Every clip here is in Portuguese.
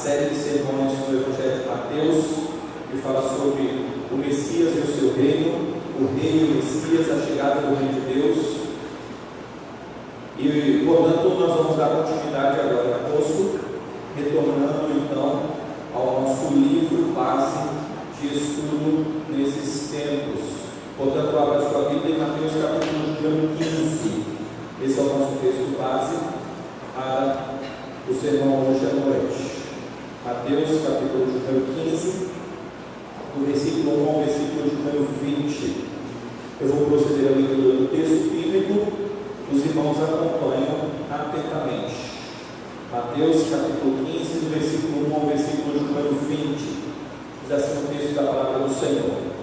série de sermões do Evangelho de Mateus, que fala sobre o Messias e o seu reino, o rei e o Messias, a chegada do reino de Deus. E, portanto, nós vamos dar continuidade agora em agosto, retornando então ao nosso livro base de estudo nesses tempos. Portanto, abra sua Bíblia em Mateus capítulo número 15. Esse é o nosso texto base para o sermão hoje à noite. Mateus capítulo número 15, do versículo 1 ao versículo número 20. Eu vou proceder à leitura do texto bíblico. Os irmãos acompanham atentamente. Mateus capítulo 15, do versículo 1 ao versículo número 20. Diz assim o texto da palavra do Senhor.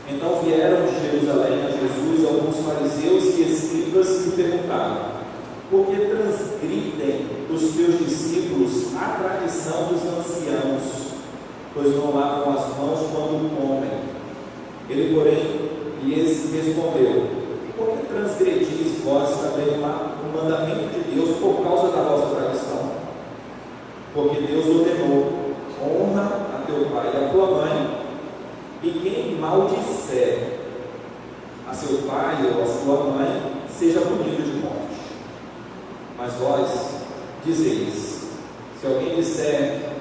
Então vieram de Jerusalém a Jesus alguns fariseus e escribas e perguntaram: por que transgridem os teus discípulos a tradição dos anciãos, pois não lavam as mãos quando comem? Ele, porém, lhes respondeu: por que transgredis vós também o mandamento de Deus por causa da vossa tradição? Porque Deus ordenou: honra a teu pai e a tua mãe, e quem maldisser a seu pai ou a sua mãe seja punido de morte. Mas vós dizeis: se alguém disser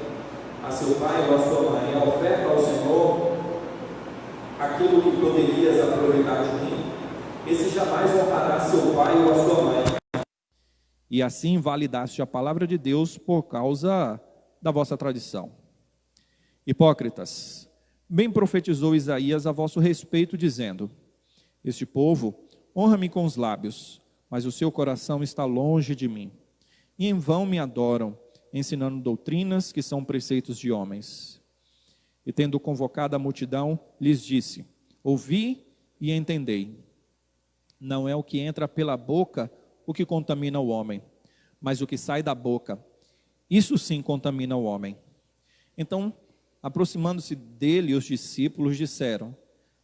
a seu pai ou a sua mãe, a oferta ao Senhor aquilo que poderias aproveitar de mim, esse jamais honrará seu pai ou a sua mãe. E assim validaste a palavra de Deus por causa da vossa tradição. Hipócritas, bem profetizou Isaías a vosso respeito, dizendo: este povo honra-me com os lábios, mas o seu coração está longe de mim. E em vão me adoram, ensinando doutrinas que são preceitos de homens. E tendo convocado a multidão, lhes disse: ouvi e entendei. Não é o que entra pela boca o que contamina o homem, mas o que sai da boca, isso sim contamina o homem. Então, aproximando-se dele, os discípulos disseram: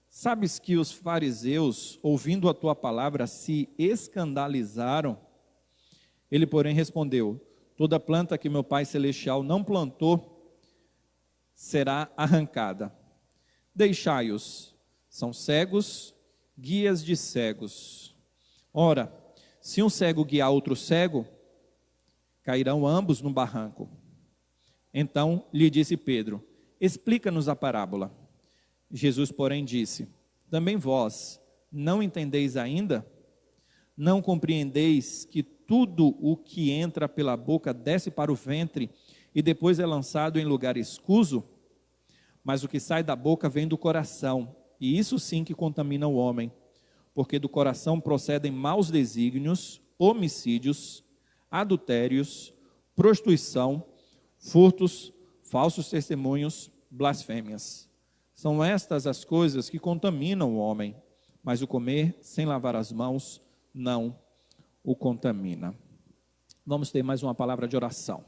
sabes que os fariseus, ouvindo a tua palavra, se escandalizaram? Ele, porém, respondeu: toda planta que meu Pai Celestial não plantou será arrancada. Deixai-os, são cegos, guias de cegos. Ora, se um cego guiar outro cego, cairão ambos no barranco. Então lhe disse Pedro: explica-nos a parábola. Jesus, porém, disse: também vós não entendeis ainda? Não compreendeis que tudo o que entra pela boca desce para o ventre e depois é lançado em lugar escuso? Mas o que sai da boca vem do coração, e isso sim que contamina o homem, porque do coração procedem maus desígnios, homicídios, adultérios, prostituição, furtos, falsos testemunhos, blasfêmias. São estas as coisas que contaminam o homem, mas o comer sem lavar as mãos não o contamina. Vamos ter mais uma palavra de oração.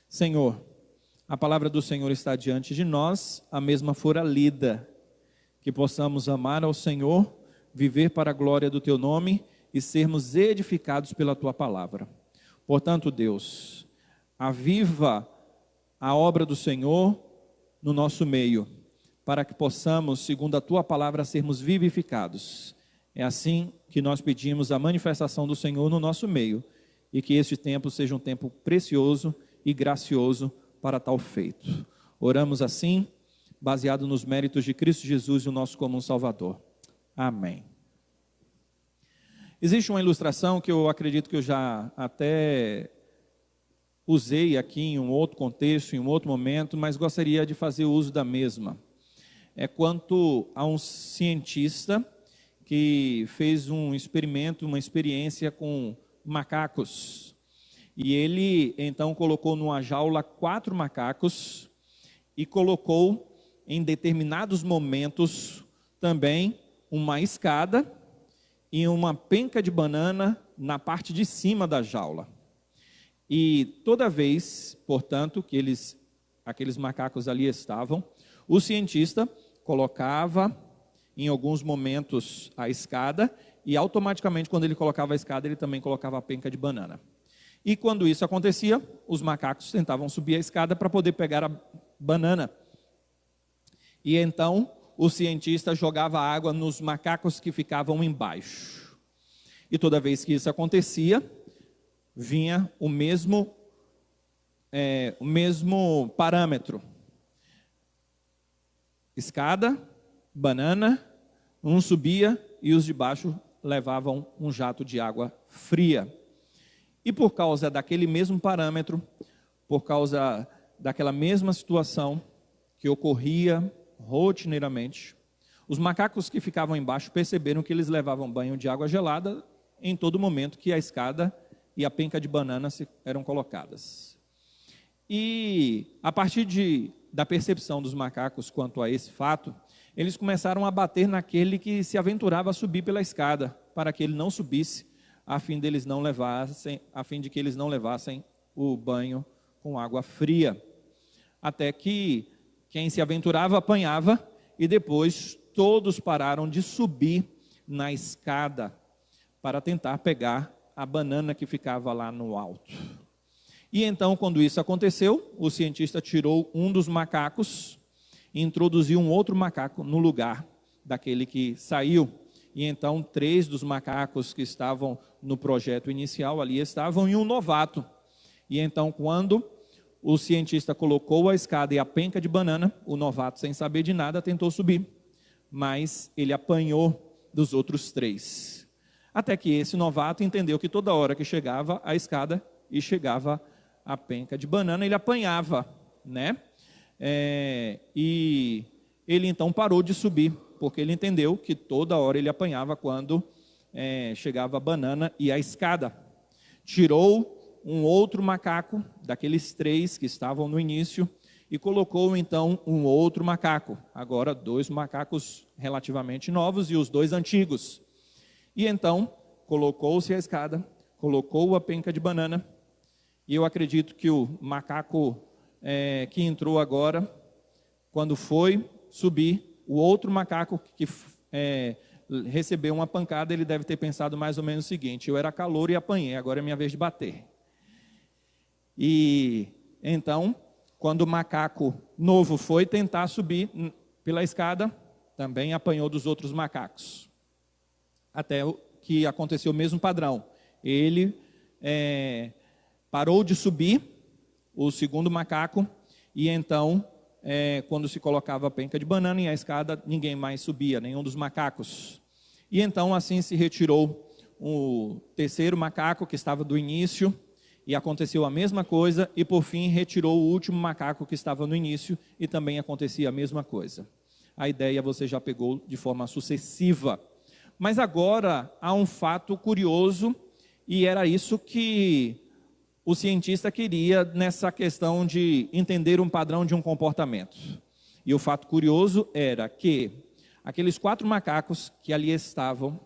Senhor, a palavra do Senhor está diante de nós, a mesma fora lida, que possamos amar ao Senhor, viver para a glória do Teu nome e sermos edificados pela Tua palavra. Portanto, Deus, aviva a obra do Senhor no nosso meio, para que possamos, segundo a Tua palavra, sermos vivificados. É assim que nós pedimos a manifestação do Senhor no nosso meio, e que este tempo seja um tempo precioso e gracioso para tal feito. Oramos assim, baseado nos méritos de Cristo Jesus, o nosso comum Salvador. Amém. Existe uma ilustração que eu acredito que eu já até usei aqui em um outro contexto, em um outro momento, mas gostaria de fazer uso da mesma. É quanto a um cientista que fez um experimento, uma experiência com macacos. E ele então colocou numa jaula 4 macacos e colocou em determinados momentos também uma escada e uma penca de banana na parte de cima da jaula. E toda vez, portanto, que aqueles macacos ali estavam, o cientista colocava em alguns momentos a escada e automaticamente quando ele colocava a escada ele também colocava a penca de banana. E quando isso acontecia, os macacos tentavam subir a escada para poder pegar a banana. E então o cientista jogava água nos macacos que ficavam embaixo. E toda vez que isso acontecia, vinha o mesmo parâmetro. Escada, banana, um subia e os de baixo levavam um jato de água fria. E por causa daquele mesmo parâmetro, por causa daquela mesma situação que ocorria rotineiramente, os macacos que ficavam embaixo perceberam que eles levavam banho de água gelada em todo momento que a escada e a penca de banana eram colocadas. E a partir da percepção dos macacos quanto a esse fato, eles começaram a bater naquele que se aventurava a subir pela escada, para que ele não subisse, a fim de que eles não levassem o banho com água fria. Até que quem se aventurava apanhava, e depois todos pararam de subir na escada para tentar pegar a banana que ficava lá no alto. E então, quando isso aconteceu, o cientista tirou um dos macacos e introduziu um outro macaco no lugar daquele que saiu. E então 3 dos macacos que estavam no projeto inicial ali estavam, e um novato. E então, quando o cientista colocou a escada e a penca de banana, o novato, sem saber de nada, tentou subir, mas ele apanhou dos outros 3. Até que esse novato entendeu que toda hora que chegava a escada e chegava a penca de banana, ele apanhava, né? E ele então parou de subir, porque ele entendeu que toda hora ele apanhava quando chegava a banana e a escada. Tirou um outro macaco, daqueles 3 que estavam no início, e colocou então um outro macaco. Agora 2 macacos relativamente novos e os 2 antigos. E então colocou-se a escada, colocou a penca de banana, e eu acredito que o macaco que entrou agora, quando foi subir, o outro macaco que recebeu uma pancada, ele deve ter pensado mais ou menos o seguinte: eu era calouro e apanhei, agora é minha vez de bater. E então, quando o macaco novo foi tentar subir pela escada, também apanhou dos outros macacos. Até que aconteceu o mesmo padrão. Ele parou de subir, o segundo macaco, e então, quando se colocava a penca de banana e a escada, ninguém mais subia, nenhum dos macacos. E então, assim se retirou o terceiro macaco que estava do início, e aconteceu a mesma coisa, e por fim retirou o último macaco que estava no início, e também acontecia a mesma coisa. A ideia você já pegou de forma sucessiva. Mas agora há um fato curioso, e era isso que o cientista queria nessa questão de entender um padrão de um comportamento. E o fato curioso era que aqueles 4 macacos que ali estavam,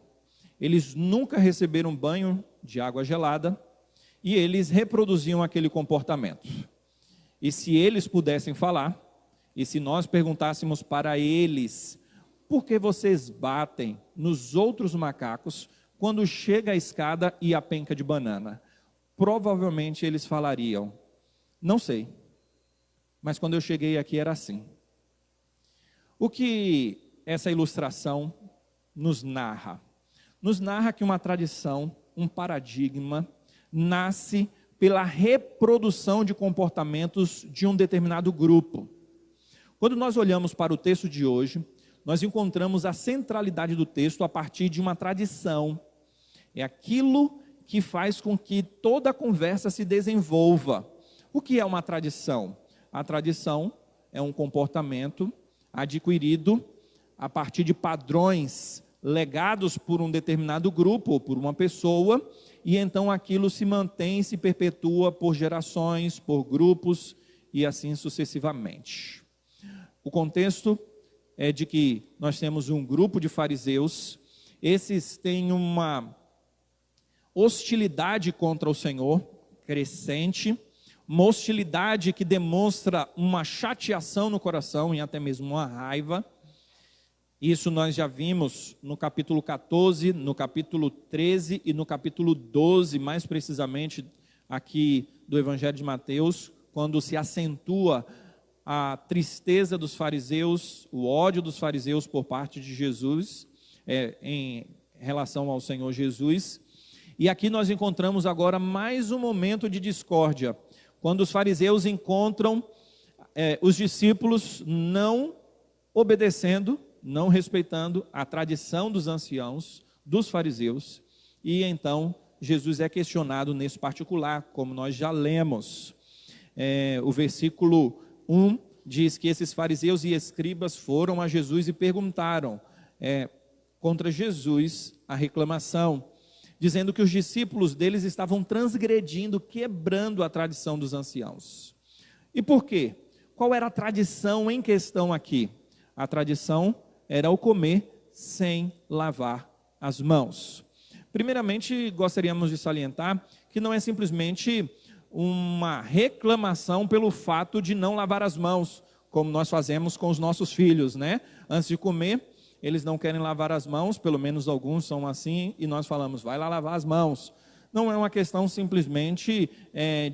eles nunca receberam banho de água gelada, e eles reproduziam aquele comportamento. E se eles pudessem falar, e se nós perguntássemos para eles: por que vocês batem nos outros macacos quando chega a escada e a penca de banana? Provavelmente eles falariam: não sei, mas quando eu cheguei aqui era assim. O que essa ilustração nos narra? Nos narra que uma tradição, um paradigma, nasce pela reprodução de comportamentos de um determinado grupo. Quando nós olhamos para o texto de hoje, nós encontramos a centralidade do texto a partir de uma tradição. É aquilo que faz com que toda a conversa se desenvolva. O que é uma tradição? A tradição é um comportamento adquirido a partir de padrões legados por um determinado grupo ou por uma pessoa, e então aquilo se mantém, se perpetua por gerações, por grupos e assim sucessivamente. O contexto é de que nós temos um grupo de fariseus, esses têm uma hostilidade contra o Senhor crescente, uma hostilidade que demonstra uma chateação no coração e até mesmo uma raiva. Isso nós já vimos no capítulo 14, no capítulo 13 e no capítulo 12, mais precisamente aqui do Evangelho de Mateus, quando se acentua a tristeza dos fariseus, o ódio dos fariseus por parte de Jesus, em relação ao Senhor Jesus. E aqui nós encontramos agora mais um momento de discórdia, quando os fariseus encontram os discípulos não obedecendo, não respeitando a tradição dos anciãos, dos fariseus, e então Jesus é questionado nesse particular, como nós já lemos. O versículo 1 diz que esses fariseus e escribas foram a Jesus e perguntaram contra Jesus a reclamação, dizendo que os discípulos deles estavam transgredindo, quebrando a tradição dos anciãos. E por quê? Qual era a tradição em questão aqui? A tradição era o comer sem lavar as mãos. Primeiramente, gostaríamos de salientar que não é simplesmente uma reclamação pelo fato de não lavar as mãos, como nós fazemos com os nossos filhos, né? Antes de comer, eles não querem lavar as mãos, pelo menos alguns são assim, e nós falamos, vai lá lavar as mãos. Não é uma questão simplesmente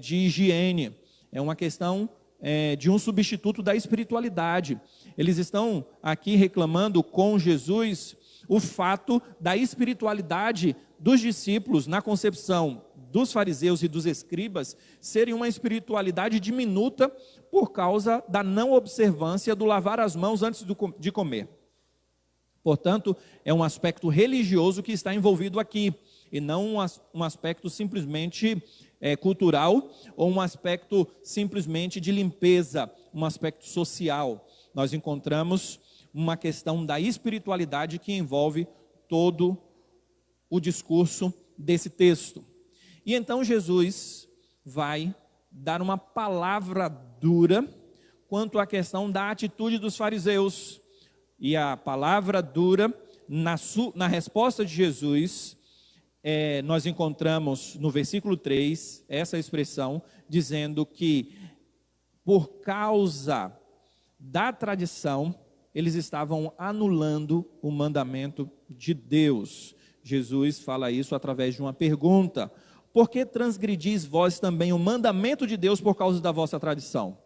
de higiene, é uma questão de um substituto da espiritualidade. Eles estão aqui reclamando com Jesus o fato da espiritualidade dos discípulos na concepção dos fariseus e dos escribas serem uma espiritualidade diminuta por causa da não observância do lavar as mãos antes de comer. Portanto, é um aspecto religioso que está envolvido aqui, e não um aspecto simplesmente cultural, ou um aspecto simplesmente de limpeza, um aspecto social. Nós encontramos uma questão da espiritualidade que envolve todo o discurso desse texto. E então Jesus vai dar uma palavra dura quanto à questão da atitude dos fariseus. E a palavra dura, na resposta de Jesus, nós encontramos no versículo 3, essa expressão, dizendo que por causa da tradição, eles estavam anulando o mandamento de Deus. Jesus fala isso através de uma pergunta: por que transgredis vós também o mandamento de Deus por causa da vossa tradição?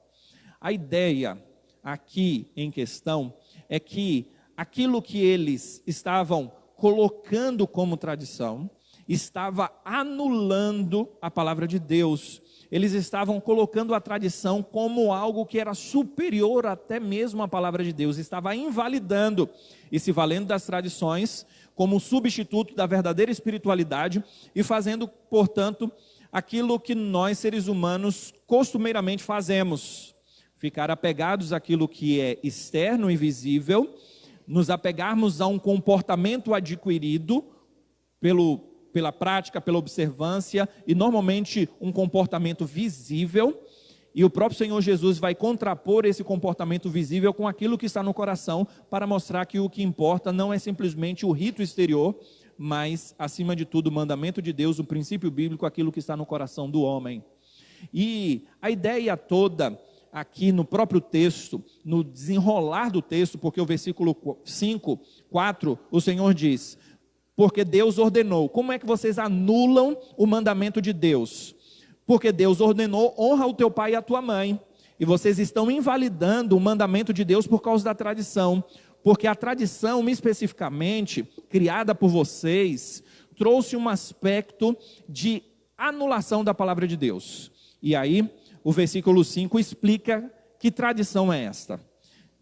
A ideia aqui em questão é que aquilo que eles estavam colocando como tradição estava anulando a palavra de Deus. Eles estavam colocando a tradição como algo que era superior até mesmo à palavra de Deus, estava invalidando e se valendo das tradições como substituto da verdadeira espiritualidade e fazendo, portanto, aquilo que nós seres humanos costumeiramente fazemos: ficar apegados àquilo que é externo e visível, nos apegarmos a um comportamento adquirido pela prática, pela observância, e normalmente um comportamento visível, e o próprio Senhor Jesus vai contrapor esse comportamento visível com aquilo que está no coração, para mostrar que o que importa não é simplesmente o rito exterior, mas, acima de tudo, o mandamento de Deus, o princípio bíblico, aquilo que está no coração do homem. E a ideia toda aqui no próprio texto, no desenrolar do texto, porque o versículo 5, 4, o Senhor diz: porque Deus ordenou. Como é que vocês anulam o mandamento de Deus? Porque Deus ordenou: honra o teu pai e a tua mãe. E vocês estão invalidando o mandamento de Deus por causa da tradição. Porque a tradição, especificamente, criada por vocês, trouxe um aspecto de anulação da palavra de Deus. E aí, o versículo 5 explica que tradição é esta.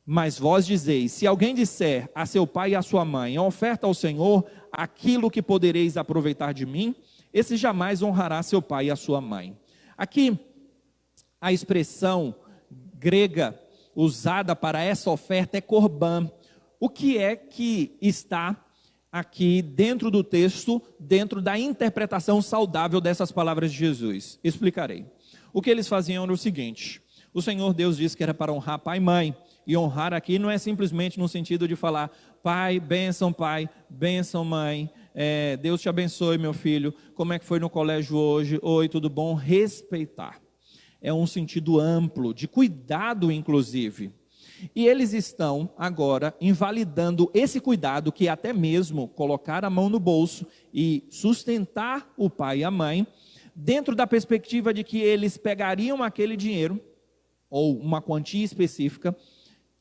Mas vós dizeis: se alguém disser a seu pai e a sua mãe, oferta ao Senhor aquilo que podereis aproveitar de mim, esse jamais honrará seu pai e a sua mãe. Aqui, a expressão grega usada para essa oferta é korban. O que é que está aqui dentro do texto, dentro da interpretação saudável dessas palavras de Jesus? Explicarei. O que eles faziam era o seguinte: o Senhor Deus disse que era para honrar pai e mãe. E honrar aqui não é simplesmente no sentido de falar: pai, bênção mãe, Deus te abençoe meu filho, como é que foi no colégio hoje? Oi, tudo bom? Respeitar. É um sentido amplo, de cuidado inclusive. E eles estão agora invalidando esse cuidado, que é até mesmo colocar a mão no bolso e sustentar o pai e a mãe, dentro da perspectiva de que eles pegariam aquele dinheiro, ou uma quantia específica,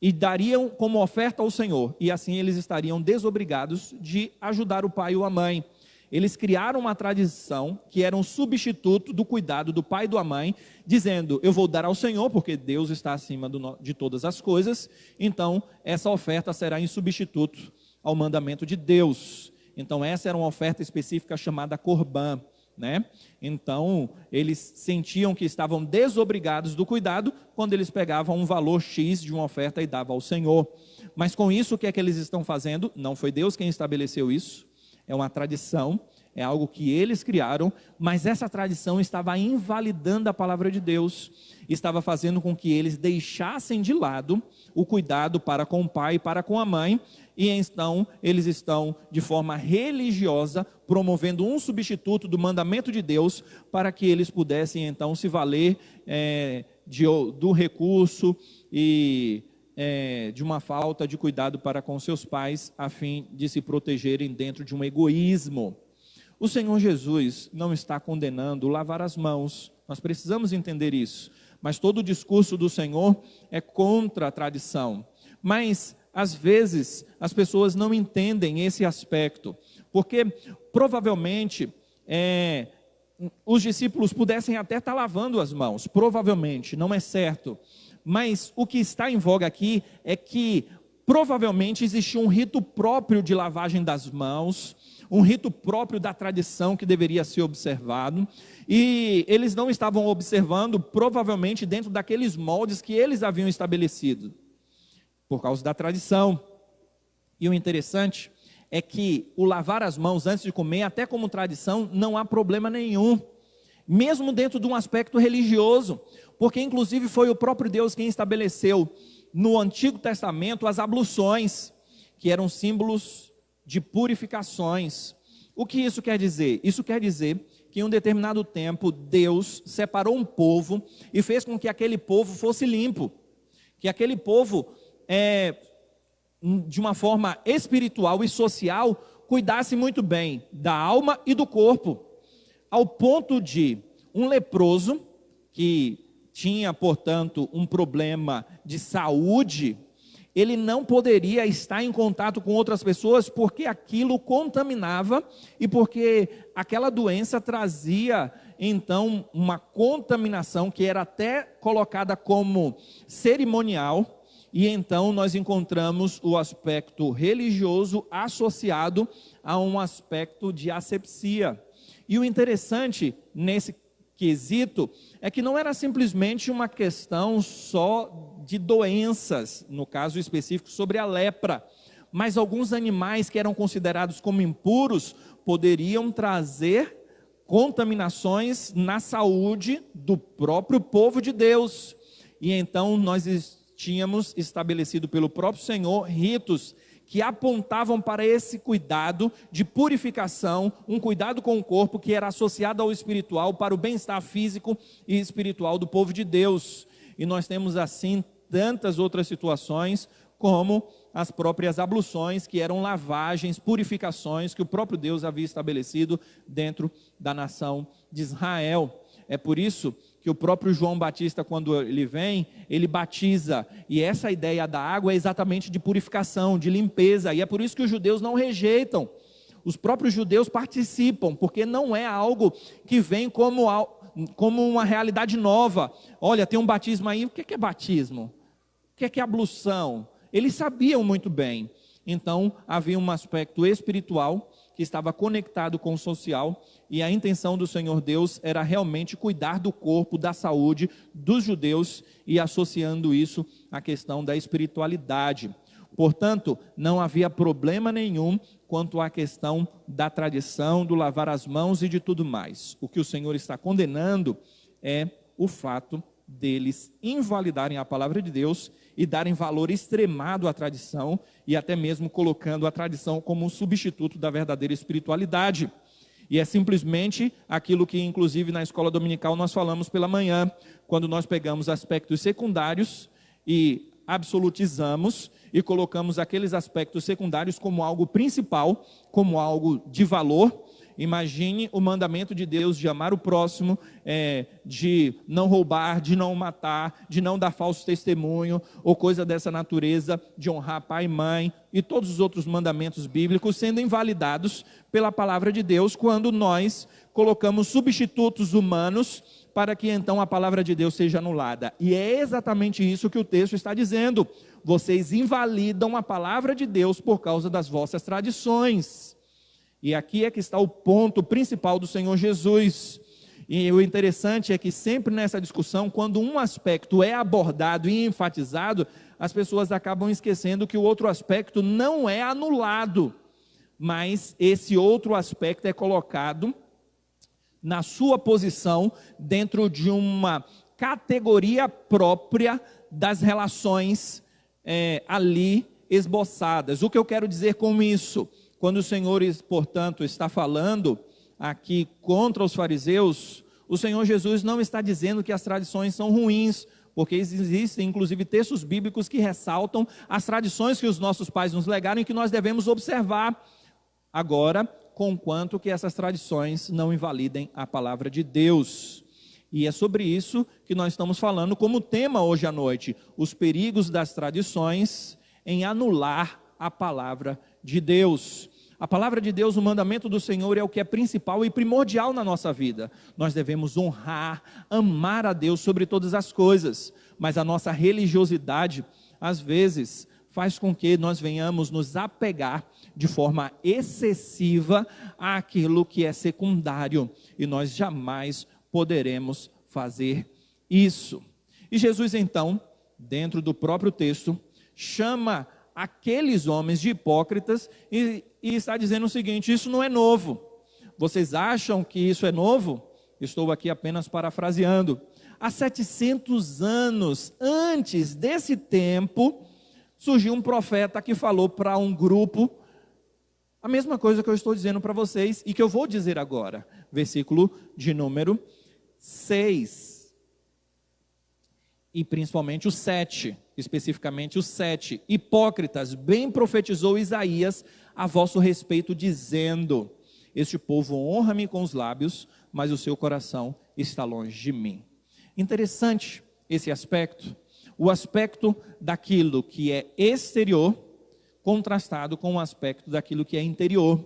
e dariam como oferta ao Senhor, e assim eles estariam desobrigados de ajudar o pai ou a mãe. Eles criaram uma tradição que era um substituto do cuidado do pai e da mãe, dizendo: eu vou dar ao Senhor, porque Deus está acima de todas as coisas, então essa oferta será em substituto ao mandamento de Deus. Então essa era uma oferta específica chamada Corbã, né? Então eles sentiam que estavam desobrigados do cuidado quando eles pegavam um valor X de uma oferta e davam ao Senhor. Mas com isso, o que é que eles estão fazendo? Não foi Deus quem estabeleceu isso, é uma tradição, é algo que eles criaram, mas essa tradição estava invalidando a palavra de Deus, estava fazendo com que eles deixassem de lado o cuidado para com o pai e para com a mãe, e então eles estão de forma religiosa promovendo um substituto do mandamento de Deus para que eles pudessem então se valer do recurso e de uma falta de cuidado para com seus pais, a fim de se protegerem dentro de um egoísmo. O Senhor Jesus não está condenando lavar as mãos, nós precisamos entender isso, mas todo o discurso do Senhor é contra a tradição. Mas às vezes as pessoas não entendem esse aspecto, porque provavelmente os discípulos pudessem até estar lavando as mãos, provavelmente, não é certo, mas o que está em voga aqui é que provavelmente existia um rito próprio de lavagem das mãos, um rito próprio da tradição que deveria ser observado, e eles não estavam observando provavelmente dentro daqueles moldes que eles haviam estabelecido, por causa da tradição. E o interessante é que o lavar as mãos antes de comer, até como tradição, não há problema nenhum, mesmo dentro de um aspecto religioso, porque inclusive foi o próprio Deus quem estabeleceu no Antigo Testamento as abluções, que eram símbolos de purificações. O que isso quer dizer? Isso quer dizer que em um determinado tempo Deus separou um povo e fez com que aquele povo fosse limpo, que aquele povo de uma forma espiritual e social cuidasse muito bem da alma e do corpo, ao ponto de um leproso que tinha, portanto, um problema de saúde, ele não poderia estar em contato com outras pessoas porque aquilo contaminava e porque aquela doença trazia então uma contaminação que era até colocada como cerimonial. E então nós encontramos o aspecto religioso associado a um aspecto de asepsia. E o interessante nesse quesito é que não era simplesmente uma questão só de doenças, no caso específico sobre a lepra, mas alguns animais que eram considerados como impuros poderiam trazer contaminações na saúde do próprio povo de Deus. E então nós tínhamos estabelecido pelo próprio Senhor ritos que apontavam para esse cuidado de purificação, um cuidado com o corpo que era associado ao espiritual para o bem-estar físico e espiritual do povo de Deus. E nós temos assim tantas outras situações, como as próprias abluções, que eram lavagens, purificações que o próprio Deus havia estabelecido dentro da nação de Israel. É por isso que o próprio João Batista, quando ele vem, ele batiza, e essa ideia da água é exatamente de purificação, de limpeza, e é por isso que os judeus não rejeitam, os próprios judeus participam, porque não é algo que vem como uma realidade nova. Olha, tem um batismo aí, o que é batismo? O que é ablução? Eles sabiam muito bem. Então havia um aspecto espiritual que estava conectado com o social, e a intenção do Senhor Deus era realmente cuidar do corpo, da saúde dos judeus, e associando isso à questão da espiritualidade. Portanto, não havia problema nenhum quanto à questão da tradição, do lavar as mãos e de tudo mais. O que o Senhor está condenando é o fato deles invalidarem a palavra de Deus e darem valor extremado à tradição, e até mesmo colocando a tradição como um substituto da verdadeira espiritualidade. E é simplesmente aquilo que inclusive na escola dominical nós falamos pela manhã, quando nós pegamos aspectos secundários e absolutizamos e colocamos aqueles aspectos secundários como algo principal, como algo de valor, Imagine o mandamento de Deus de amar o próximo, de não roubar, de não matar, de não dar falso testemunho, ou coisa dessa natureza, de honrar pai e mãe, e todos os outros mandamentos bíblicos sendo invalidados pela palavra de Deus, quando nós colocamos substitutos humanos, para que então a palavra de Deus seja anulada. E é exatamente isso que o texto está dizendo: vocês invalidam a palavra de Deus por causa das vossas tradições. E aqui é que está o ponto principal do Senhor Jesus. E o interessante é que sempre nessa discussão, quando um aspecto é abordado e enfatizado, as pessoas acabam esquecendo que o outro aspecto não é anulado, mas esse outro aspecto é colocado na sua posição dentro de uma categoria própria das relações ali esboçadas. O que eu quero dizer com isso? Quando o Senhor, portanto, está falando aqui contra os fariseus, o Senhor Jesus não está dizendo que as tradições são ruins, porque existem inclusive textos bíblicos que ressaltam as tradições que os nossos pais nos legaram e que nós devemos observar. Agora, conquanto que essas tradições não invalidem a palavra de Deus. E é sobre isso que nós estamos falando como tema hoje à noite: os perigos das tradições em anular a palavra de Deus. A palavra de Deus, o mandamento do Senhor, é o que é principal e primordial na nossa vida. Nós devemos honrar, amar a Deus sobre todas as coisas, mas a nossa religiosidade, às vezes, faz com que nós venhamos nos apegar de forma excessiva àquilo que é secundário, e nós jamais poderemos fazer isso. E Jesus então, dentro do próprio texto, chama aqueles homens de hipócritas e está dizendo o seguinte: isso não é novo. Vocês acham que isso é novo? Estou aqui apenas parafraseando. Há 700 anos antes desse tempo, surgiu um profeta que falou para um grupo a mesma coisa que eu estou dizendo para vocês e que eu vou dizer agora. Versículo de número 6. E principalmente o 7, especificamente o 7. Hipócritas, bem profetizou Isaías a vosso respeito, dizendo: este povo honra-me com os lábios, mas o seu coração está longe de mim. Interessante esse aspecto, o aspecto daquilo que é exterior, contrastado com o aspecto daquilo que é interior.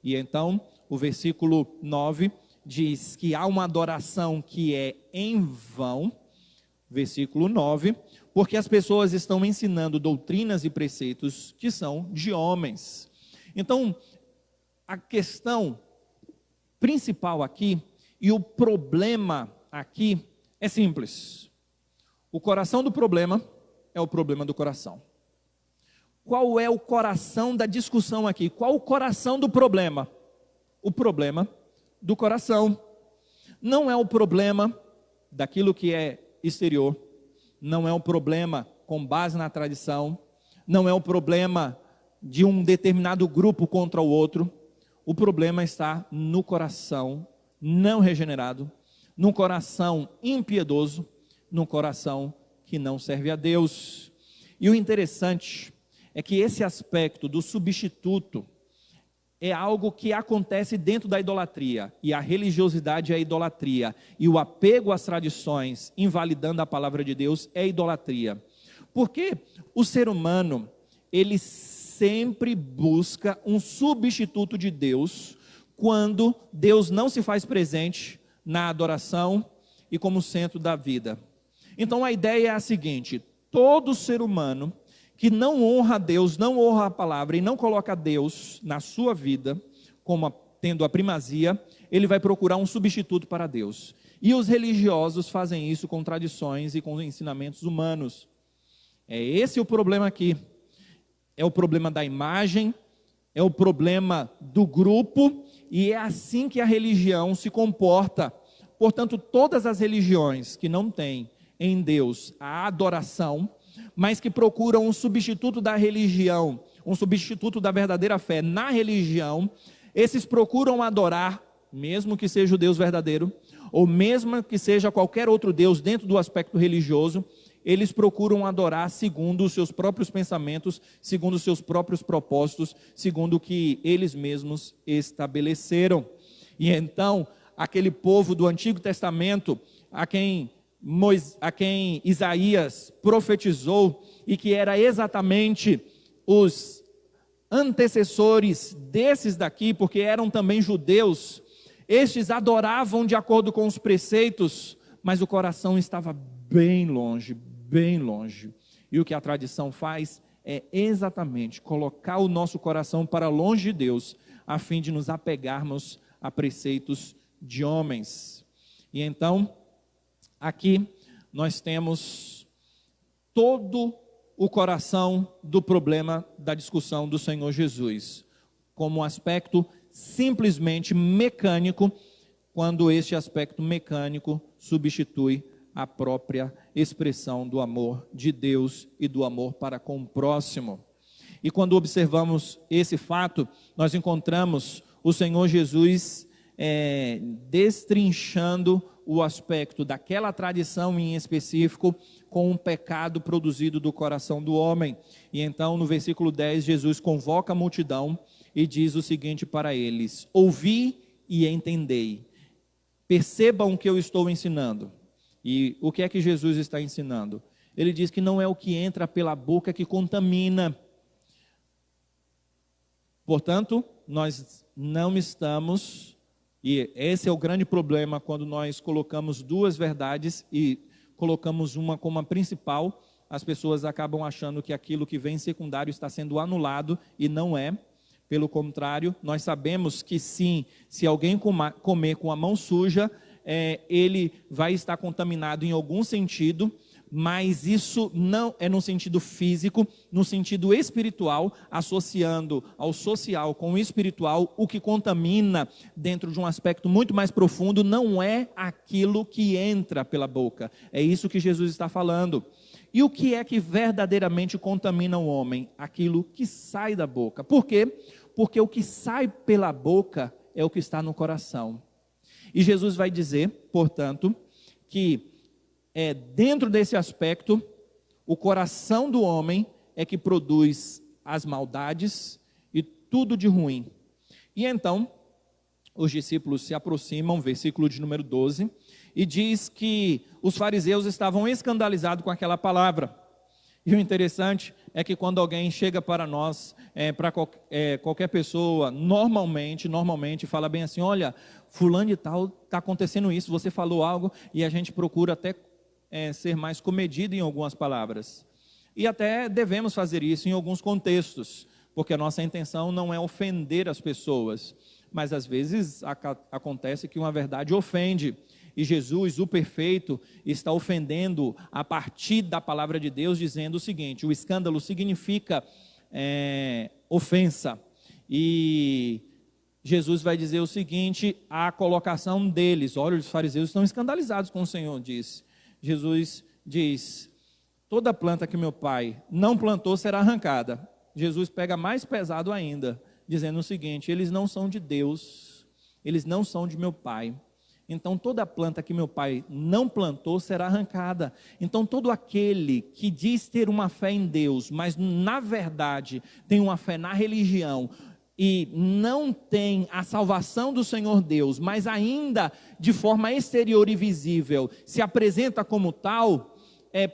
E então, o versículo 9 diz que há uma adoração que é em vão, versículo 9, porque as pessoas estão ensinando doutrinas e preceitos que são de homens. Então, a questão principal aqui, e o problema aqui, é simples. O coração do problema é o problema do coração. Qual é o coração da discussão aqui? Qual o coração do problema? O problema do coração. Não é o problema daquilo que é exterior, não é o problema com base na tradição, não é o problema de um determinado grupo contra o outro. O problema está no coração não regenerado, no coração impiedoso, no coração que não serve a Deus. E o interessante é que esse aspecto do substituto é algo que acontece dentro da idolatria, e a religiosidade é a idolatria, e o apego às tradições, invalidando a palavra de Deus, é idolatria. Porque o ser humano, ele sempre busca um substituto de Deus, quando Deus não se faz presente na adoração e como centro da vida. Então a ideia é a seguinte: todo ser humano que não honra a Deus, não honra a palavra e não coloca Deus na sua vida como tendo a primazia, ele vai procurar um substituto para Deus. E os religiosos fazem isso com tradições e com ensinamentos humanos. É esse o problema aqui. É o problema da imagem, é o problema do grupo, e é assim que a religião se comporta. Portanto, todas as religiões que não têm em Deus a adoração, mas que procuram um substituto da religião, um substituto da verdadeira fé na religião, esses procuram adorar, mesmo que seja o Deus verdadeiro, ou mesmo que seja qualquer outro Deus dentro do aspecto religioso, eles procuram adorar segundo os seus próprios pensamentos, segundo os seus próprios propósitos, segundo o que eles mesmos estabeleceram. E então, aquele povo do Antigo Testamento, a quem Isaías profetizou, e que era exatamente os antecessores desses daqui, porque eram também judeus, estes adoravam de acordo com os preceitos, mas o coração estava bem longe, bem longe. E o que a tradição faz é exatamente colocar o nosso coração para longe de Deus, a fim de nos apegarmos a preceitos de homens. E então, aqui nós temos todo o coração do problema da discussão do Senhor Jesus, como um aspecto simplesmente mecânico, quando este aspecto mecânico substitui a própria expressão do amor de Deus e do amor para com o próximo. E quando observamos esse fato, nós encontramos o Senhor Jesus destrinchando o aspecto daquela tradição em específico com um pecado produzido do coração do homem. E então no versículo 10, Jesus convoca a multidão e diz o seguinte para eles: ouvi e entendei, percebam o que eu estou ensinando. E o que é que Jesus está ensinando? Ele diz que não é o que entra pela boca que contamina. Portanto, nós não estamos, e esse é o grande problema quando nós colocamos duas verdades e colocamos uma como a principal, as pessoas acabam achando que aquilo que vem secundário está sendo anulado, e não é. Pelo contrário, nós sabemos que sim, se alguém comer com a mão suja, ele vai estar contaminado em algum sentido, mas isso não é no sentido físico, no sentido espiritual, associando ao social com o espiritual. O que contamina dentro de um aspecto muito mais profundo não é aquilo que entra pela boca, é isso que Jesus está falando. E o que é que verdadeiramente contamina o homem? Aquilo que sai da boca. Por quê? Porque o que sai pela boca é o que está no coração. E Jesus vai dizer, portanto, que dentro desse aspecto, o coração do homem é que produz as maldades e tudo de ruim. E então, os discípulos se aproximam, versículo de número 12, e diz que os fariseus estavam escandalizados com aquela palavra. E o interessante é que quando alguém chega para nós, para qualquer pessoa, normalmente fala bem assim: olha, fulano e tal, está acontecendo isso, você falou algo, e a gente procura até ser mais comedido em algumas palavras. E até devemos fazer isso em alguns contextos, porque a nossa intenção não é ofender as pessoas, mas às vezes acontece que uma verdade ofende, e Jesus, o perfeito, está ofendendo a partir da palavra de Deus, dizendo o seguinte: o escândalo significa ofensa, e Jesus vai dizer o seguinte, a colocação deles: olha, os fariseus estão escandalizados com o Senhor, disse. Jesus diz: toda planta que meu pai não plantou será arrancada. Jesus pega mais pesado ainda, dizendo o seguinte: eles não são de Deus, eles não são de meu pai. Então toda planta que meu pai não plantou será arrancada. Então todo aquele que diz ter uma fé em Deus, mas na verdade tem uma fé na religião, e não tem a salvação do Senhor Deus, mas ainda de forma exterior e visível se apresenta como tal,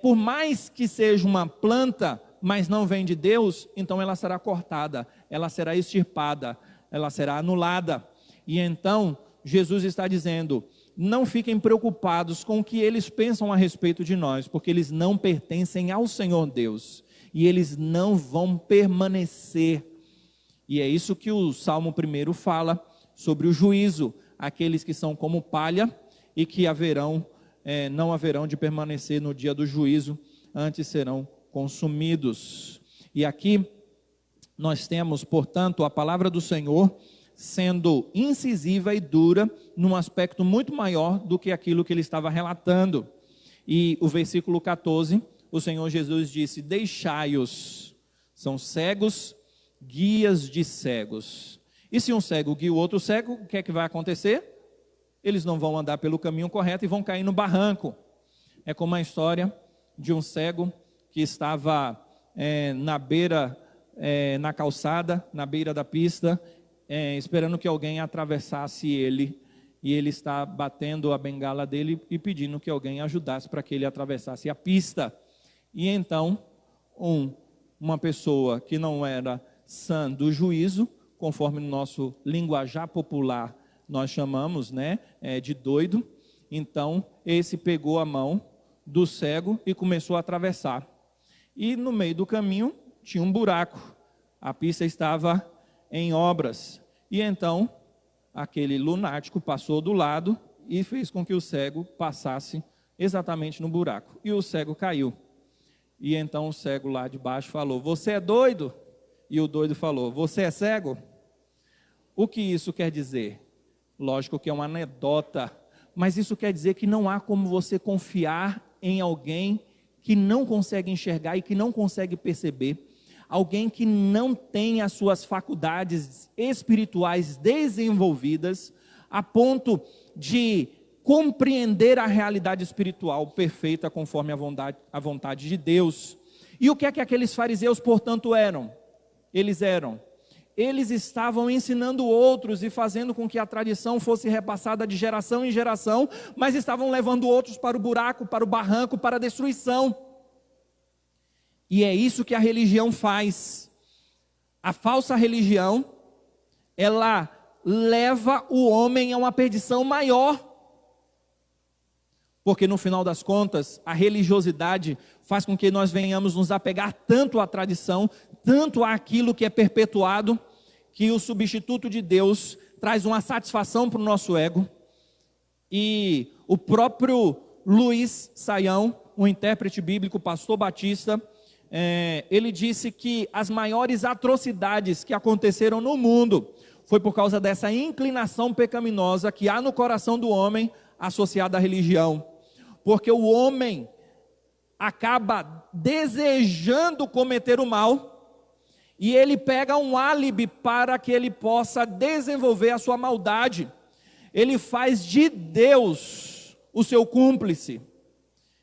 por mais que seja uma planta, mas não vem de Deus, então ela será cortada, ela será extirpada, ela será anulada. E então Jesus está dizendo: não fiquem preocupados com o que eles pensam a respeito de nós, porque eles não pertencem ao Senhor Deus, e eles não vão permanecer. E é isso que o Salmo 1 fala sobre o juízo, aqueles que são como palha e que não haverão de permanecer no dia do juízo, antes serão consumidos. E aqui nós temos, portanto, a palavra do Senhor sendo incisiva e dura num aspecto muito maior do que aquilo que ele estava relatando. E o versículo 14, o Senhor Jesus disse: deixai-os, são cegos, guias de cegos. E se um cego guia o outro cego, o que é que vai acontecer? Eles não vão andar pelo caminho correto e vão cair no barranco. É como a história de um cego que estava na beira, na calçada, na beira da pista, esperando que alguém atravessasse ele, e ele está batendo a bengala dele e pedindo que alguém ajudasse para que ele atravessasse a pista. E então, uma pessoa que não era sã do juízo, conforme no nosso linguajar popular nós chamamos, de doido, então esse pegou a mão do cego e começou a atravessar. E no meio do caminho tinha um buraco, a pista estava em obras, e então aquele lunático passou do lado e fez com que o cego passasse exatamente no buraco, e o cego caiu. E então o cego lá de baixo falou: "Você é doido?" E o doido falou: "Você é cego?" O que isso quer dizer? Lógico que é uma anedota, mas isso quer dizer que não há como você confiar em alguém que não consegue enxergar e que não consegue perceber, alguém que não tem as suas faculdades espirituais desenvolvidas a ponto de compreender a realidade espiritual perfeita conforme a vontade de Deus. E o que é que aqueles fariseus, portanto, eram? Eles estavam ensinando outros e fazendo com que a tradição fosse repassada de geração em geração, mas estavam levando outros para o buraco, para o barranco, para a destruição. E é isso que a religião faz. A falsa religião, ela leva o homem a uma perdição maior. Porque no final das contas, a religiosidade faz com que nós venhamos nos apegar tanto à tradição, tanto àquilo que é perpetuado, que o substituto de Deus traz uma satisfação para o nosso ego. E o próprio Luiz Saião, um intérprete bíblico, pastor batista, ele disse que as maiores atrocidades que aconteceram no mundo foi por causa dessa inclinação pecaminosa que há no coração do homem associada à religião. Porque o homem acaba desejando cometer o mal e ele pega um álibi para que ele possa desenvolver a sua maldade. Ele faz de Deus o seu cúmplice.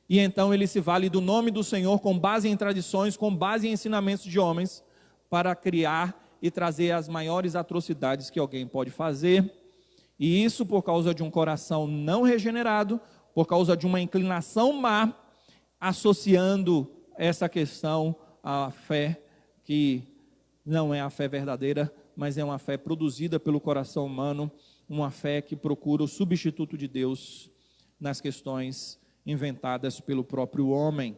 E então ele se vale do nome do Senhor com base em tradições, com base em ensinamentos de homens, para criar e trazer as maiores atrocidades que alguém pode fazer. E isso por causa de um coração não regenerado, por causa de uma inclinação má, associando essa questão à fé que não é a fé verdadeira, mas é uma fé produzida pelo coração humano, uma fé que procura o substituto de Deus nas questões inventadas pelo próprio homem.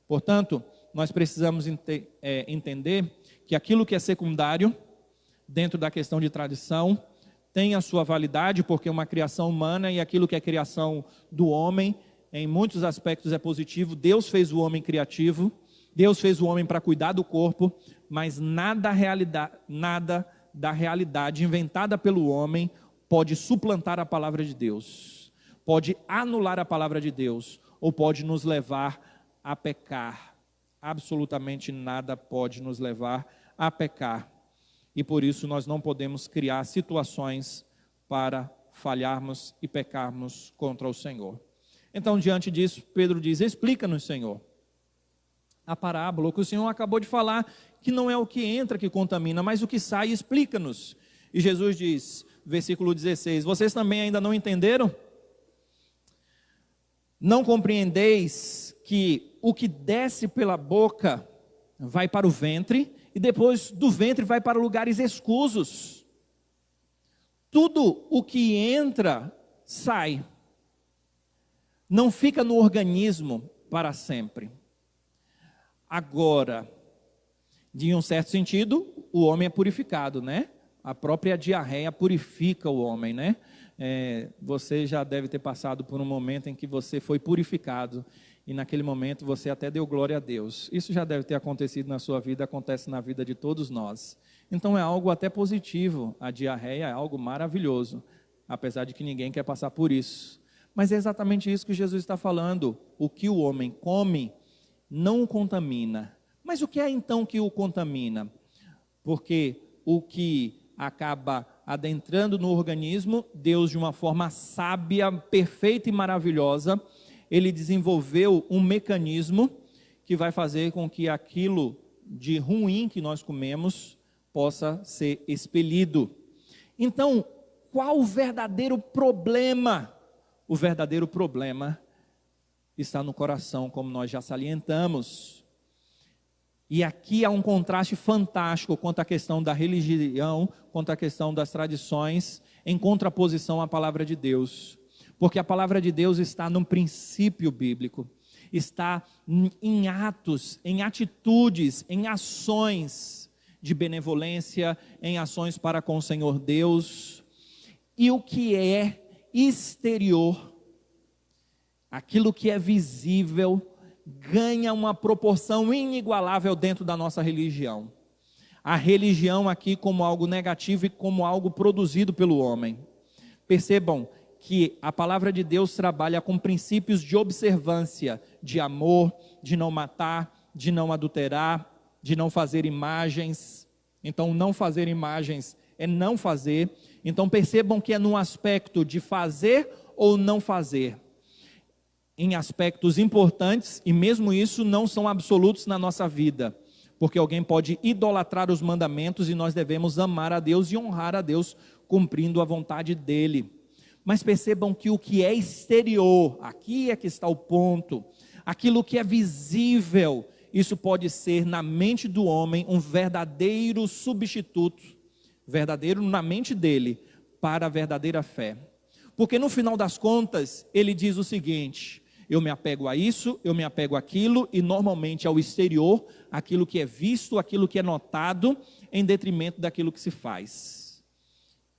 Portanto, nós precisamos entender que aquilo que é secundário, dentro da questão de tradição, tem a sua validade, porque é uma criação humana, e aquilo que é criação do homem, em muitos aspectos é positivo. Deus fez o homem criativo, Deus fez o homem para cuidar do corpo, mas nada da realidade inventada pelo homem pode suplantar a palavra de Deus, pode anular a palavra de Deus, ou pode nos levar a pecar. Absolutamente nada pode nos levar a pecar. E por isso nós não podemos criar situações para falharmos e pecarmos contra o Senhor. Então, diante disso, Pedro diz: explica-nos, Senhor, a parábola, o que o Senhor acabou de falar, que não é o que entra que contamina, mas o que sai, explica-nos. E Jesus diz, versículo 16, vocês também ainda não entenderam? Não compreendeis que o que desce pela boca vai para o ventre, e depois do ventre vai para lugares escusos. Tudo o que entra, sai. Não fica no organismo para sempre. Agora, de um certo sentido, o homem é purificado, né? A própria diarreia purifica o homem, né? Você já deve ter passado por um momento em que você foi purificado, e naquele momento você até deu glória a Deus. Isso já deve ter acontecido na sua vida, acontece na vida de todos nós. Então é algo até positivo, a diarreia é algo maravilhoso, apesar de que ninguém quer passar por isso. Mas é exatamente isso que Jesus está falando. O que o homem come não o contamina. Mas o que é então que o contamina? Porque o que acaba adentrando no organismo, Deus de uma forma sábia, perfeita e maravilhosa, ele desenvolveu um mecanismo que vai fazer com que aquilo de ruim que nós comemos possa ser expelido. Então, qual o verdadeiro problema? O verdadeiro problema está no coração, como nós já salientamos. E aqui há um contraste fantástico quanto à questão da religião, quanto à questão das tradições, em contraposição à palavra de Deus. Porque a palavra de Deus está no princípio bíblico, está em atos, em atitudes, em ações de benevolência, em ações para com o Senhor Deus. E o que é exterior, aquilo que é visível, ganha uma proporção inigualável dentro da nossa religião. A religião aqui como algo negativo e como algo produzido pelo homem. Percebam que a palavra de Deus trabalha com princípios de observância, de amor, de não matar, de não adulterar, de não fazer imagens. Então, não fazer imagens é não fazer. Então, percebam que é num aspecto de fazer ou não fazer. Em aspectos importantes, e mesmo isso não são absolutos na nossa vida. Porque alguém pode idolatrar os mandamentos e nós devemos amar a Deus e honrar a Deus, cumprindo a vontade dEle. Mas percebam que o que é exterior, aqui é que está o ponto, aquilo que é visível, isso pode ser na mente do homem um verdadeiro substituto, verdadeiro na mente dele, para a verdadeira fé. Porque no final das contas, ele diz o seguinte: eu me apego a isso, eu me apego àquilo, e normalmente ao exterior, aquilo que é visto, aquilo que é notado, em detrimento daquilo que se faz.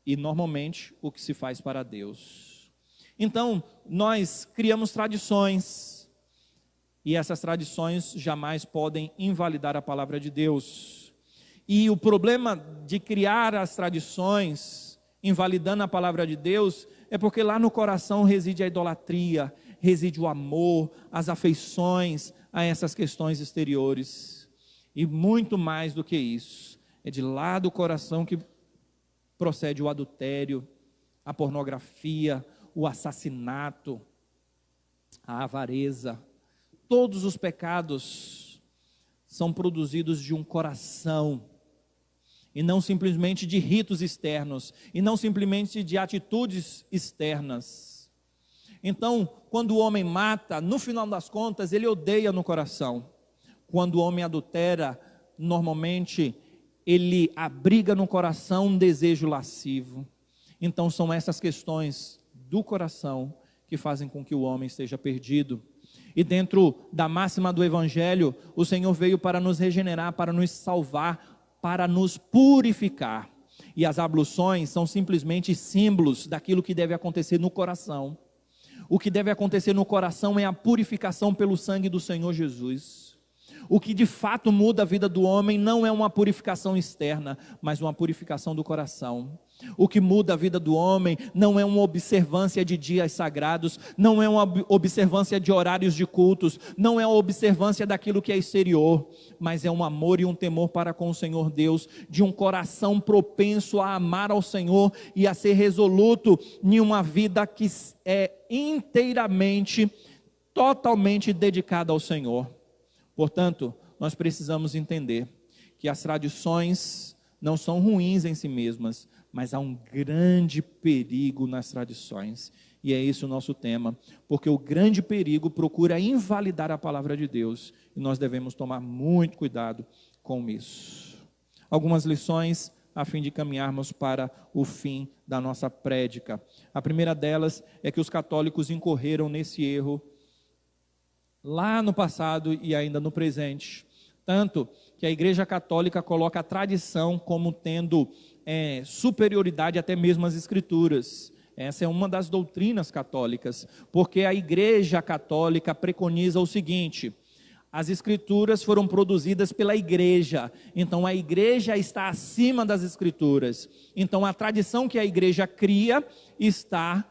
E normalmente o que se faz para Deus. Então, nós criamos tradições, e essas tradições jamais podem invalidar a palavra de Deus. E o problema de criar as tradições, invalidando a palavra de Deus, é porque lá no coração reside a idolatria, reside o amor, as afeições a essas questões exteriores. E muito mais do que isso, é de lá do coração que procede o adultério, a pornografia, o assassinato, a avareza. Todos os pecados são produzidos de um coração, e não simplesmente de ritos externos, e não simplesmente de atitudes externas. Então, quando o homem mata, no final das contas, ele odeia no coração. Quando o homem adultera, normalmente ele abriga no coração um desejo lascivo. Então são essas questões do coração que fazem com que o homem esteja perdido. E dentro da máxima do Evangelho, o Senhor veio para nos regenerar, para nos salvar, para nos purificar. E as abluções são simplesmente símbolos daquilo que deve acontecer no coração. O que deve acontecer no coração é a purificação pelo sangue do Senhor Jesus. O que de fato muda a vida do homem não é uma purificação externa, mas uma purificação do coração. O que muda a vida do homem não é uma observância de dias sagrados, não é uma observância de horários de cultos, não é uma observância daquilo que é exterior, mas é um amor e um temor para com o Senhor Deus, de um coração propenso a amar ao Senhor e a ser resoluto em uma vida que é inteiramente, totalmente dedicada ao Senhor. Portanto, nós precisamos entender que as tradições não são ruins em si mesmas, mas há um grande perigo nas tradições. E é esse o nosso tema, porque o grande perigo procura invalidar a palavra de Deus, e nós devemos tomar muito cuidado com isso. Algumas lições a fim de caminharmos para o fim da nossa prédica. A primeira delas é que os católicos incorreram nesse erro lá no passado e ainda no presente. Tanto que a Igreja Católica coloca a tradição como tendo superioridade até mesmo às Escrituras. Essa é uma das doutrinas católicas, porque a Igreja Católica preconiza o seguinte: as Escrituras foram produzidas pela Igreja, então a Igreja está acima das Escrituras. Então a tradição que a Igreja cria está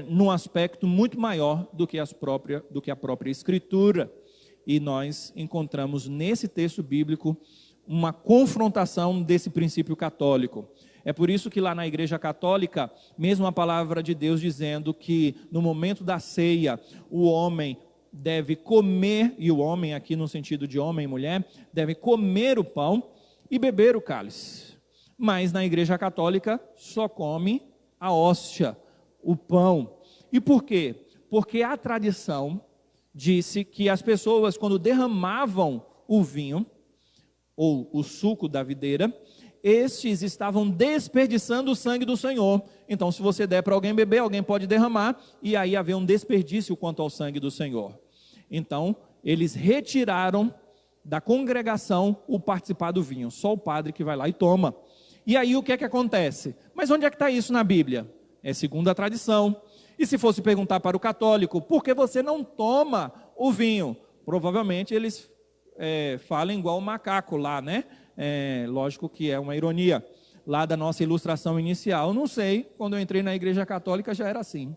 num aspecto muito maior do que a própria Escritura. E nós encontramos nesse texto bíblico uma confrontação desse princípio católico. É por isso que lá na Igreja Católica, mesmo a palavra de Deus dizendo que no momento da ceia, o homem deve comer, e o homem aqui no sentido de homem e mulher, deve comer o pão e beber o cálice. Mas na Igreja Católica só come a hóstia, o pão. E por quê? Porque a tradição disse que as pessoas, quando derramavam o vinho, ou o suco da videira, estes estavam desperdiçando o sangue do Senhor. Então, se você der para alguém beber, alguém pode derramar, e aí haver um desperdício quanto ao sangue do Senhor. Então, eles retiraram da congregação o participar do vinho, só o padre que vai lá e toma. E aí o que é que acontece? Mas onde é que está isso na Bíblia? É segundo a tradição. E se fosse perguntar para o católico, por que você não toma o vinho? Provavelmente eles falam igual o macaco lá, né? Lógico que é uma ironia. Lá da nossa ilustração inicial, não sei, quando eu entrei na Igreja Católica já era assim.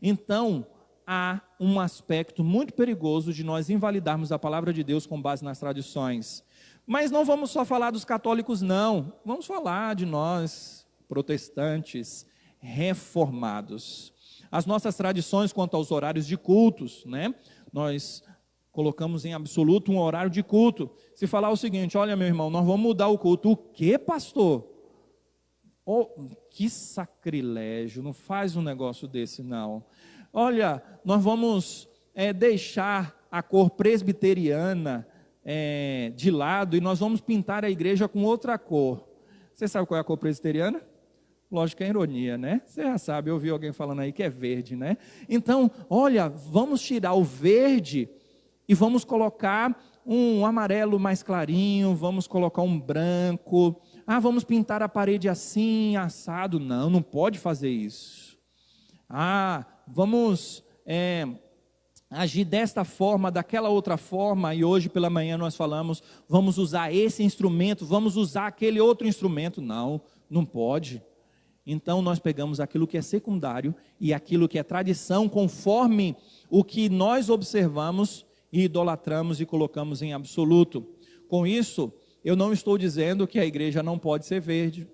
Então, há um aspecto muito perigoso de nós invalidarmos a palavra de Deus com base nas tradições. Mas não vamos só falar dos católicos, não. Vamos falar de nós, protestantes, reformados. As nossas tradições quanto aos horários de cultos, né? Nós colocamos em absoluto um horário de culto. Se falar o seguinte, olha meu irmão, nós vamos mudar o culto. O quê, pastor? Oh, que sacrilégio, não faz um negócio desse não. Olha, nós vamos deixar a cor presbiteriana de lado e nós vamos pintar a igreja com outra cor. Você sabe qual é a cor presbiteriana? Lógico que é ironia, né? Você já sabe, eu ouvi alguém falando aí que é verde, né? Então, olha, vamos tirar o verde e vamos colocar um amarelo mais clarinho, vamos colocar um branco. Ah, vamos pintar a parede assim, assado. Não, não pode fazer isso. Ah, vamos agir desta forma, daquela outra forma, e hoje pela manhã nós falamos, vamos usar esse instrumento, vamos usar aquele outro instrumento. Não, não pode. Então nós pegamos aquilo que é secundário e aquilo que é tradição, conforme o que nós observamos e idolatramos e colocamos em absoluto. Com isso, eu não estou dizendo que a igreja não pode ser verde,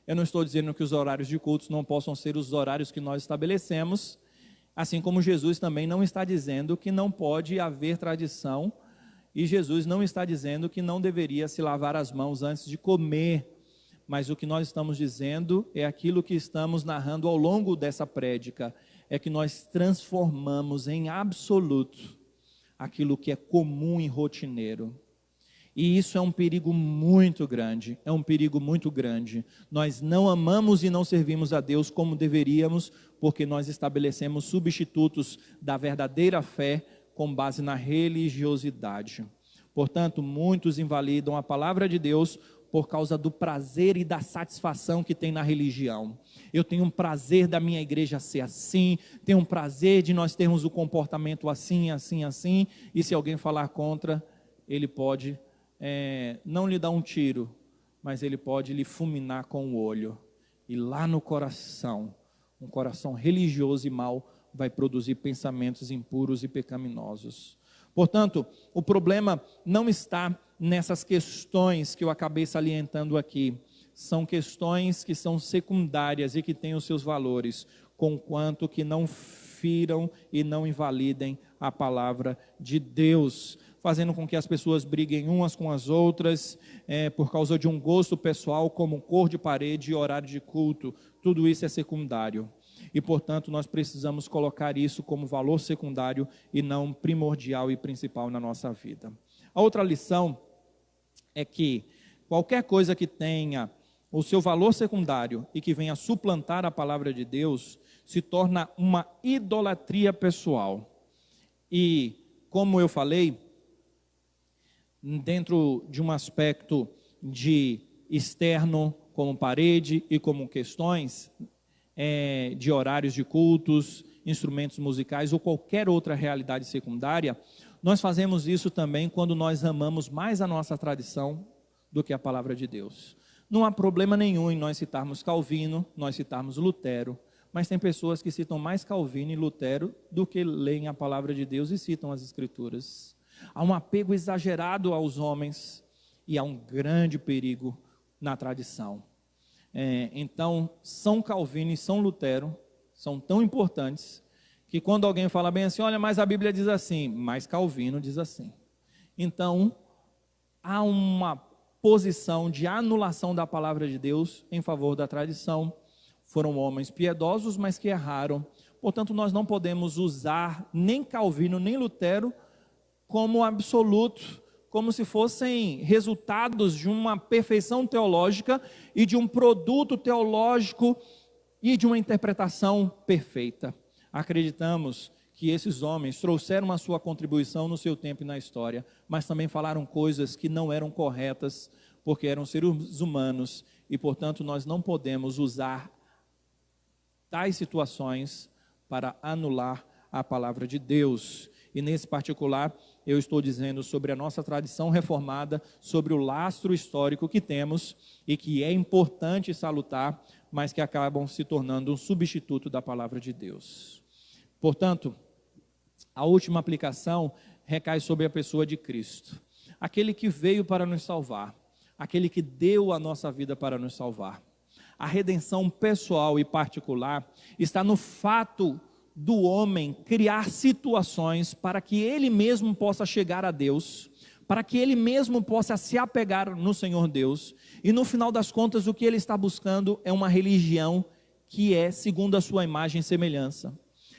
eu não estou dizendo que os horários de cultos não possam ser os horários que nós estabelecemos, assim como Jesus também não está dizendo que não pode haver tradição, e Jesus não está dizendo que não deveria se lavar as mãos antes de comer, mas o que nós estamos dizendo é aquilo que estamos narrando ao longo dessa prédica, é que nós transformamos em absoluto aquilo que é comum e rotineiro. E isso é um perigo muito grande, é um perigo muito grande. Nós não amamos e não servimos a Deus como deveríamos, porque nós estabelecemos substitutos da verdadeira fé com base na religiosidade. Portanto, muitos invalidam a palavra de Deus por causa do prazer e da satisfação que tem na religião. Eu tenho um prazer da minha igreja ser assim, tenho um prazer de nós termos o comportamento assim, assim, assim, e se alguém falar contra, ele pode não lhe dar um tiro, mas ele pode lhe fulminar com o olho. E lá no coração, um coração religioso e mau, vai produzir pensamentos impuros e pecaminosos. Portanto, o problema não está nessas questões que eu acabei salientando aqui. São questões que são secundárias e que têm os seus valores, conquanto que não firam e não invalidem a palavra de Deus, fazendo com que as pessoas briguem umas com as outras, por causa de um gosto pessoal, como cor de parede e horário de culto. Tudo isso é secundário. E, portanto, nós precisamos colocar isso como valor secundário e não primordial e principal na nossa vida. A outra lição é que qualquer coisa que tenha o seu valor secundário e que venha suplantar a palavra de Deus, se torna uma idolatria pessoal. E, como eu falei, dentro de um aspecto de externo, como parede e como questões de horários de cultos, instrumentos musicais ou qualquer outra realidade secundária, nós fazemos isso também quando nós amamos mais a nossa tradição do que a palavra de Deus. Não há problema nenhum em nós citarmos Calvino, nós citarmos Lutero, mas tem pessoas que citam mais Calvino e Lutero do que leem a palavra de Deus e citam as Escrituras. Há um apego exagerado aos homens e há um grande perigo na tradição. Então, São Calvino e São Lutero são tão importantes que quando alguém fala bem assim, olha, mas a Bíblia diz assim, mas Calvino diz assim. Então, há uma posição de anulação da palavra de Deus em favor da tradição. Foram homens piedosos, mas que erraram. Portanto, nós não podemos usar nem Calvino, nem Lutero como absoluto, como se fossem resultados de uma perfeição teológica e de um produto teológico e de uma interpretação perfeita. Acreditamos que esses homens trouxeram a sua contribuição no seu tempo e na história, mas também falaram coisas que não eram corretas, porque eram seres humanos, e portanto nós não podemos usar tais situações para anular a palavra de Deus. E nesse particular, eu estou dizendo sobre a nossa tradição reformada, sobre o lastro histórico que temos e que é importante e salutar, mas que acabam se tornando um substituto da palavra de Deus. Portanto, a última aplicação recai sobre a pessoa de Cristo, aquele que veio para nos salvar, aquele que deu a nossa vida para nos salvar. A redenção pessoal e particular está no fato do homem criar situações para que ele mesmo possa chegar a Deus, para que ele mesmo possa se apegar no Senhor Deus, e no final das contas o que ele está buscando é uma religião que é segundo a sua imagem e semelhança.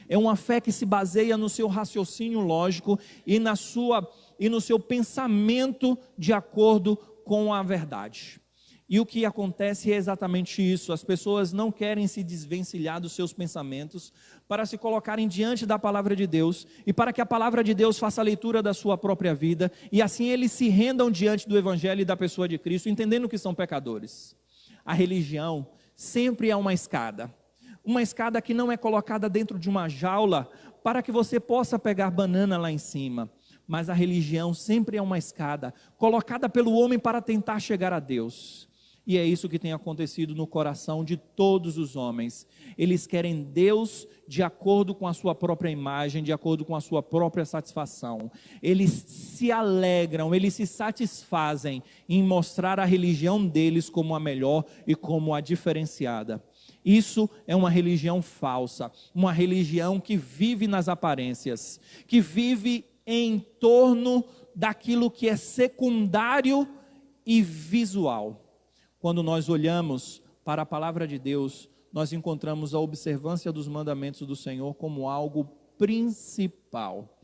É uma fé que se baseia no seu raciocínio lógico e no seu pensamento de acordo com a verdade. E o que acontece é exatamente isso: as pessoas não querem se desvencilhar dos seus pensamentos para se colocarem diante da palavra de Deus e para que a palavra de Deus faça a leitura da sua própria vida e assim eles se rendam diante do Evangelho e da pessoa de Cristo, entendendo que são pecadores. A religião sempre é uma escada que não é colocada dentro de uma jaula para que você possa pegar banana lá em cima, mas a religião sempre é uma escada colocada pelo homem para tentar chegar a Deus. E é isso que tem acontecido no coração de todos os homens. Eles querem Deus de acordo com a sua própria imagem, de acordo com a sua própria satisfação. Eles se alegram, eles se satisfazem em mostrar a religião deles como a melhor e como a diferenciada. Isso é uma religião falsa, uma religião que vive nas aparências, que vive em torno daquilo que é secundário e visual. Quando nós olhamos para a palavra de Deus, nós encontramos a observância dos mandamentos do Senhor como algo principal.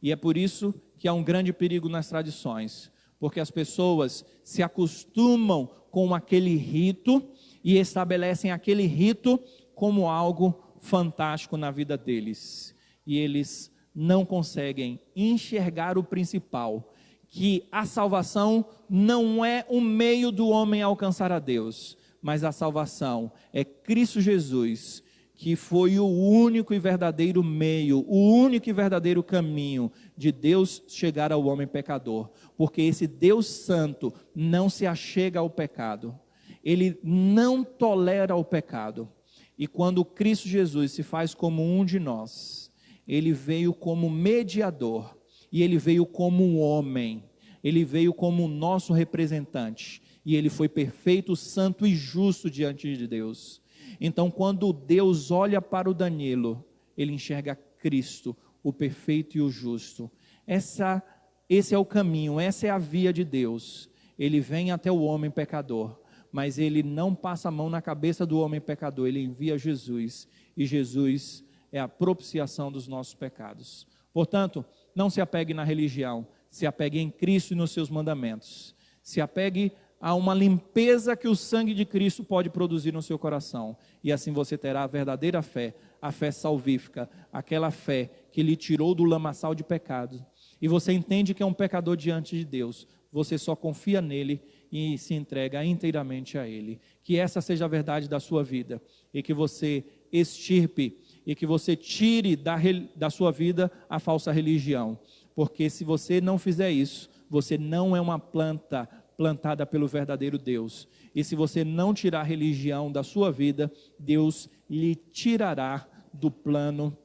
E é por isso que há um grande perigo nas tradições, porque as pessoas se acostumam com aquele rito e estabelecem aquele rito como algo fantástico na vida deles. E eles não conseguem enxergar o principal, que a salvação não é um meio do homem alcançar a Deus, mas a salvação é Cristo Jesus, que foi o único e verdadeiro meio, o único e verdadeiro caminho de Deus chegar ao homem pecador, porque esse Deus santo não se achega ao pecado, ele não tolera o pecado, e quando Cristo Jesus se faz como um de nós, ele veio como mediador, e ele veio como um homem, ele veio como o nosso representante, e ele foi perfeito, santo e justo diante de Deus. Então quando Deus olha para o Danilo, ele enxerga Cristo, o perfeito e o justo. Esse é o caminho, essa é a via de Deus. Ele vem até o homem pecador, mas ele não passa a mão na cabeça do homem pecador, ele envia Jesus, e Jesus é a propiciação dos nossos pecados. Portanto, não se apegue na religião, se apegue em Cristo e nos seus mandamentos. Se apegue a uma limpeza que o sangue de Cristo pode produzir no seu coração. E assim você terá a verdadeira fé, a fé salvífica, aquela fé que lhe tirou do lamaçal de pecado. E você entende que é um pecador diante de Deus. Você só confia nele e se entrega inteiramente a ele. Que essa seja a verdade da sua vida. E que você extirpe e que você tire da sua vida a falsa religião. Porque se você não fizer isso, você não é uma planta plantada pelo verdadeiro Deus. E se você não tirar a religião da sua vida, Deus lhe tirará do plano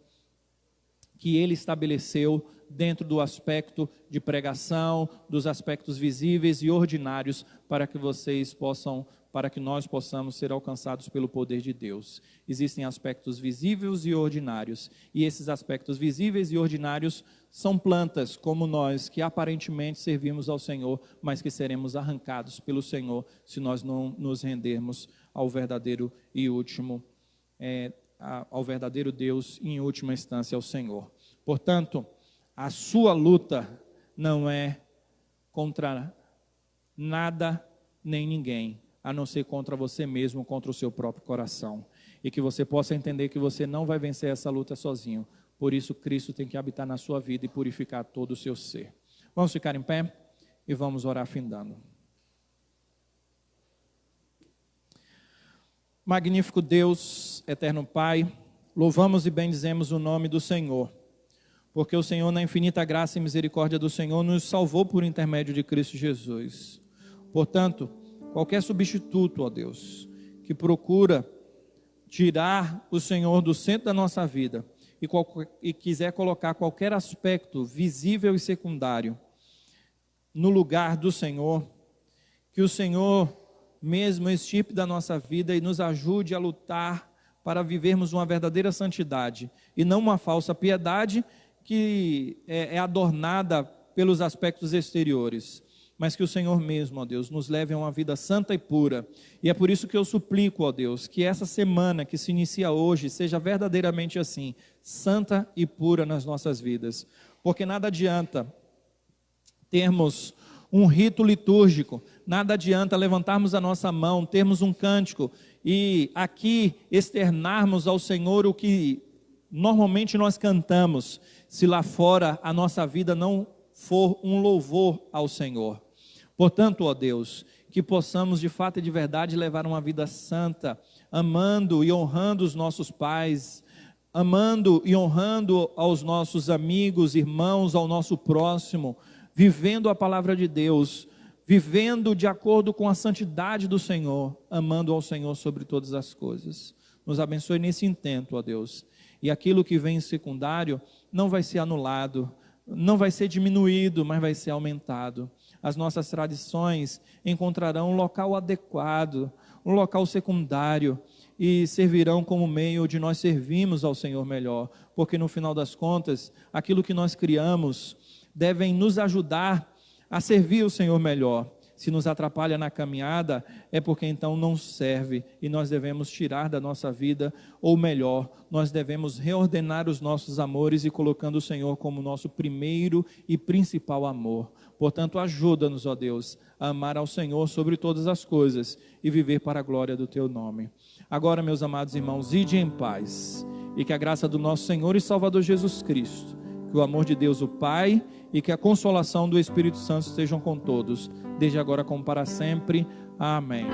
que ele estabeleceu dentro do aspecto de pregação, dos aspectos visíveis e ordinários, para que nós possamos ser alcançados pelo poder de Deus. Existem aspectos visíveis e ordinários, e esses aspectos visíveis e ordinários são plantas como nós, que aparentemente servimos ao Senhor, mas que seremos arrancados pelo Senhor se nós não nos rendermos ao verdadeiro e último, ao verdadeiro Deus e em última instância ao Senhor. Portanto, a sua luta não é contra nada nem ninguém, a não ser contra você mesmo, contra o seu próprio coração. E que você possa entender que você não vai vencer essa luta sozinho. Por isso, Cristo tem que habitar na sua vida e purificar todo o seu ser. Vamos ficar em pé e vamos orar findando. Magnífico Deus, eterno Pai, louvamos e bendizemos o nome do Senhor, porque o Senhor, na infinita graça e misericórdia do Senhor, nos salvou por intermédio de Cristo Jesus. Portanto, qualquer substituto, ó Deus, que procura tirar o Senhor do centro da nossa vida e quiser colocar qualquer aspecto visível e secundário no lugar do Senhor, que o Senhor mesmo extirpe da nossa vida e nos ajude a lutar para vivermos uma verdadeira santidade e não uma falsa piedade que é adornada pelos aspectos exteriores, mas que o Senhor mesmo, ó Deus, nos leve a uma vida santa e pura. E é por isso que eu suplico, ó Deus, que essa semana que se inicia hoje seja verdadeiramente assim, santa e pura nas nossas vidas, porque nada adianta termos um rito litúrgico, nada adianta levantarmos a nossa mão, termos um cântico e aqui externarmos ao Senhor o que normalmente nós cantamos, se lá fora a nossa vida não for um louvor ao Senhor. Portanto, ó Deus, que possamos de fato e de verdade levar uma vida santa, amando e honrando os nossos pais, amando e honrando aos nossos amigos, irmãos, ao nosso próximo, vivendo a palavra de Deus, vivendo de acordo com a santidade do Senhor, amando ao Senhor sobre todas as coisas. Nos abençoe nesse intento, ó Deus, e aquilo que vem em secundário não vai ser anulado, não vai ser diminuído, mas vai ser aumentado. As nossas tradições encontrarão um local adequado, um local secundário, e servirão como meio de nós servirmos ao Senhor melhor, porque no final das contas, aquilo que nós criamos devem nos ajudar a servir o Senhor melhor. Se nos atrapalha na caminhada, é porque então não serve, e nós devemos tirar da nossa vida, ou melhor, nós devemos reordenar os nossos amores e colocando o Senhor como nosso primeiro e principal amor. Portanto, ajuda-nos, ó Deus, a amar ao Senhor sobre todas as coisas e viver para a glória do Teu nome. Agora, meus amados irmãos, ide em paz, e que a graça do nosso Senhor e Salvador Jesus Cristo, que o amor de Deus o Pai e que a consolação do Espírito Santo estejam com todos, desde agora como para sempre. Amém.